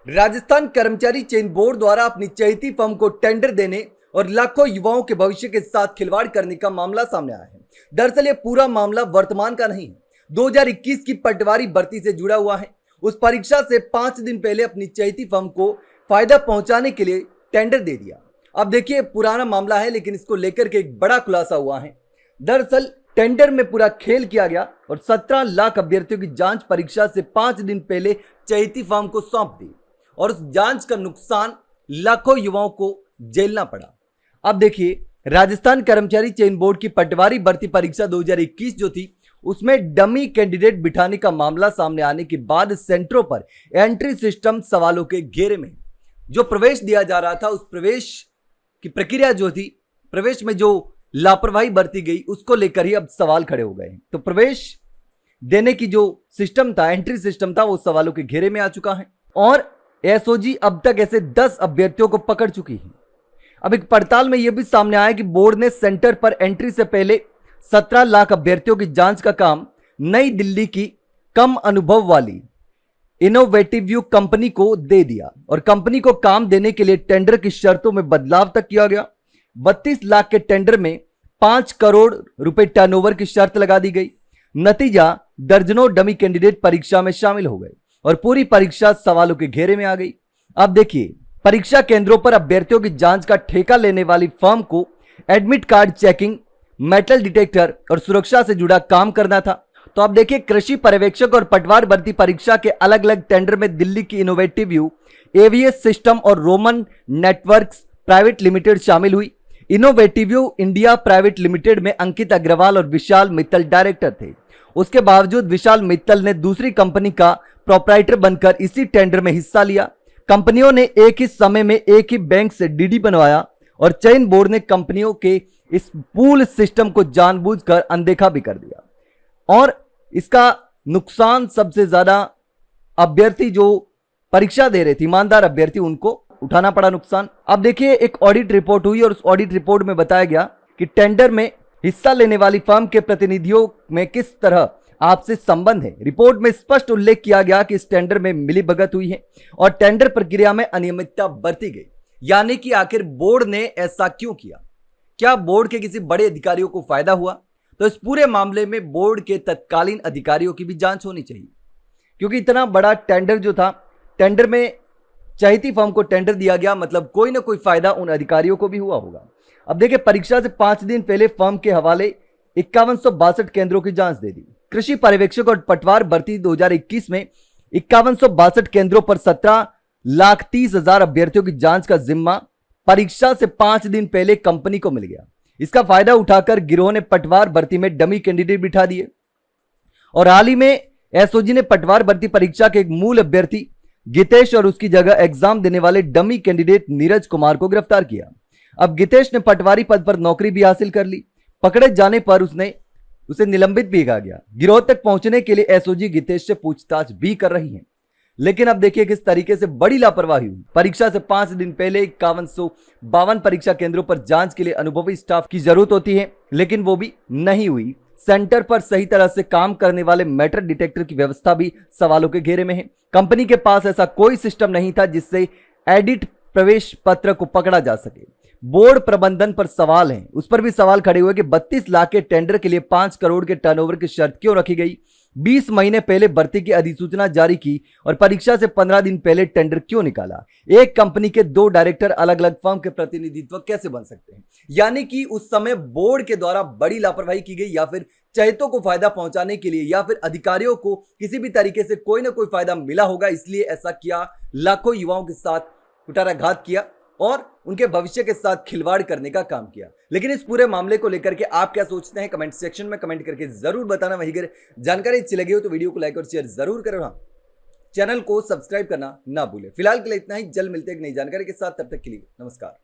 राजस्थान कर्मचारी चयन बोर्ड द्वारा अपनी चहेती फर्म को टेंडर देने और लाखों युवाओं के भविष्य के साथ खिलवाड़ करने का मामला सामने आया है। दरअसल यह पूरा मामला वर्तमान का नहीं है, 2021 की पटवारी भर्ती से जुड़ा हुआ है। उस परीक्षा से 5 दिन पहले अपनी चहेती फर्म को फायदा पहुंचाने के लिए टेंडर दे दिया। अब देखिए, पुराना मामला है लेकिन इसको लेकर के एक बड़ा खुलासा हुआ है। दरअसल टेंडर में पूरा खेल किया गया और 17 लाख अभ्यर्थियों की जांच परीक्षा से 5 दिन पहले चहेती फर्म को सौंप दी और उस जांच का नुकसान लाखों युवाओं को झेलना पड़ा। अब देखिए, राजस्थान कर्मचारी चयन बोर्ड की पटवारी भर्ती परीक्षा 2021 जो थी, उसमें डमी कैंडिडेट बिठाने का मामला सामने आने के बाद सेंटरों पर एंट्री सिस्टम सवालों के घेरे में। जो प्रवेश दिया जा रहा था, उस प्रवेश की प्रक्रिया जो थी, प्रवेश में जो लापरवाही बरती गई, उसको लेकर ही अब सवाल खड़े हो गए। तो प्रवेश देने की जो सिस्टम था, एंट्री सिस्टम था, वो सवालों के घेरे में आ चुका है और एसओजी अब तक ऐसे 10 अभ्यर्थियों को पकड़ चुकी है। अब एक पड़ताल में यह भी सामने आया कि बोर्ड ने सेंटर पर एंट्री से पहले 17 लाख अभ्यर्थियों की जांच का काम नई दिल्ली की कम अनुभव वाली इनोवेटिव कंपनी को दे दिया और कंपनी को काम देने के लिए टेंडर की शर्तों में बदलाव तक किया गया। 32 लाख के टेंडर में 5 करोड़ रुपए टर्नओवर की शर्त लगा दी गई। नतीजा, दर्जनों डमी कैंडिडेट परीक्षा में शामिल हो गए और पूरी परीक्षा सवालों के घेरे में आ गई। अब देखिए, परीक्षा केंद्रों पर अभ्यर्थियों की जांच का ठेका लेने वाली फर्म को admit card checking, metal detector और सुरक्षा से जुड़ा काम करना था। तो अब देखिए, कृषि पर्यवेक्षक और पटवार भर्ती परीक्षा के अलग अलग टेंडर में दिल्ली की इनोवेटिव एवीएस सिस्टम और रोमन नेटवर्क्स प्राइवेट लिमिटेड शामिल हुई। इनोवेटिव इंडिया प्राइवेट लिमिटेड में अंकित अग्रवाल और विशाल मित्तल डायरेक्टर थे। उसके बावजूद विशाल मित्तल ने दूसरी कंपनी का प्रोप्राइटर बनकर इसी टेंडर में हिस्सा लिया। कंपनियों ने एक ही समय में एक ही बैंक से डीडी बनवाया और चयन बोर्ड ने कंपनियों के इस पूल सिस्टम को जानबूझकर अनदेखा भी कर दिया और इसका नुकसान सबसे ज्यादा अभ्यर्थी जो परीक्षा दे रहे थे, ईमानदार अभ्यर्थी, उनको उठाना पड़ा नुकसान। अब देखिए, एक ऑडिट रिपोर्ट हुई और उस ऑडिट रिपोर्ट में बताया गया कि टेंडर में हिस्सा लेने वाली फर्म के प्रतिनिधियों में किस तरह आपसे संबंध है। रिपोर्ट में स्पष्ट उल्लेख किया गया कि इस टेंडर में मिलीभगत हुई है और टेंडर प्रक्रिया में अनियमितता बरती गई। यानी कि आखिर बोर्ड ने ऐसा क्यों किया? क्या बोर्ड के किसी बड़े अधिकारियों को फायदा हुआ? तो इस पूरे मामले में बोर्ड के तत्कालीन अधिकारियों की भी जांच होनी चाहिए, क्योंकि इतना बड़ा टेंडर जो था, टेंडर में चहेती फर्म को टेंडर दिया गया, मतलब कोई ना कोई फायदा उन अधिकारियों को भी हुआ होगा। अब देखिए, परीक्षा से 5 दिन पहले फर्म के हवाले 5162 केंद्रों की जांच दे दी। कृषि पर्यवेक्षक और पटवार भर्ती 2021 में 5162 केंद्रों पर 17,30,000 अभ्यर्थियों की जांच का जिम्मा परीक्षा से 5 दिन पहले कंपनी को मिल गया। इसका फायदा उठाकर गिरोह ने पटवार भर्ती में डमी कैंडिडेट बिठा दिए और हाल ही में एसओजी ने पटवार भर्ती परीक्षा के एक मूल अभ्यर्थी गितेश और उसकी जगह एग्जाम देने वाले डमी कैंडिडेट नीरज कुमार को गिरफ्तार किया। अब गितेश ने पटवारी पद पर नौकरी भी हासिल कर ली। पकड़े जाने पर उसे निलंबित भी किया गया। गिरोह तक पहुंचने के लिए एसओजी गितेश से पूछताछ भी कर रही है। लेकिन अब देखिए किस तरीके से बड़ी लापरवाही हुई। परीक्षा से 5 दिन पहले 5152 परीक्षा केंद्रों पर जांच के लिए अनुभवी स्टाफ की जरूरत होती है, लेकिन वो भी नहीं हुई। सेंटर पर सही तरह से काम करने वाले मेटल डिटेक्टर की व्यवस्था भी सवालों के घेरे में है। कंपनी के पास ऐसा कोई सिस्टम नहीं था जिससे एडिट प्रवेश पत्र को पकड़ा जा सके। बोर्ड प्रबंधन पर सवाल है, उस पर भी सवाल खड़े हुए कि 32 लाख के टेंडर के लिए 5 करोड़ के टर्नओवर की शर्त क्यों रखी गई? 20 महीने पहले भर्ती की अधिसूचना जारी की और परीक्षा से 15 दिन पहले टेंडर क्यों निकाला? एक कंपनी के 2 डायरेक्टर अलग अलग फर्म के प्रतिनिधित्व कैसे बन सकते हैं? यानी कि उस समय बोर्ड के द्वारा बड़ी लापरवाही की गई, या फिर चहेतों को फायदा पहुंचाने के लिए, या फिर अधिकारियों को किसी भी तरीके से कोई ना कोई फायदा मिला होगा, इसलिए ऐसा किया। लाखों युवाओं के साथ कुठाराघात किया और उनके भविष्य के साथ खिलवाड़ करने का काम किया। लेकिन इस पूरे मामले को लेकर के आप क्या सोचते हैं? कमेंट सेक्शन में कमेंट करके जरूर बताना। वहीं अगर जानकारी अच्छी लगी हो तो वीडियो को लाइक और शेयर जरूर करें। चैनल को सब्सक्राइब करना ना भूलें। फिलहाल के लिए इतना ही, जल्द मिलते हैं एक नई जानकारी के साथ। तब तक के लिए नमस्कार।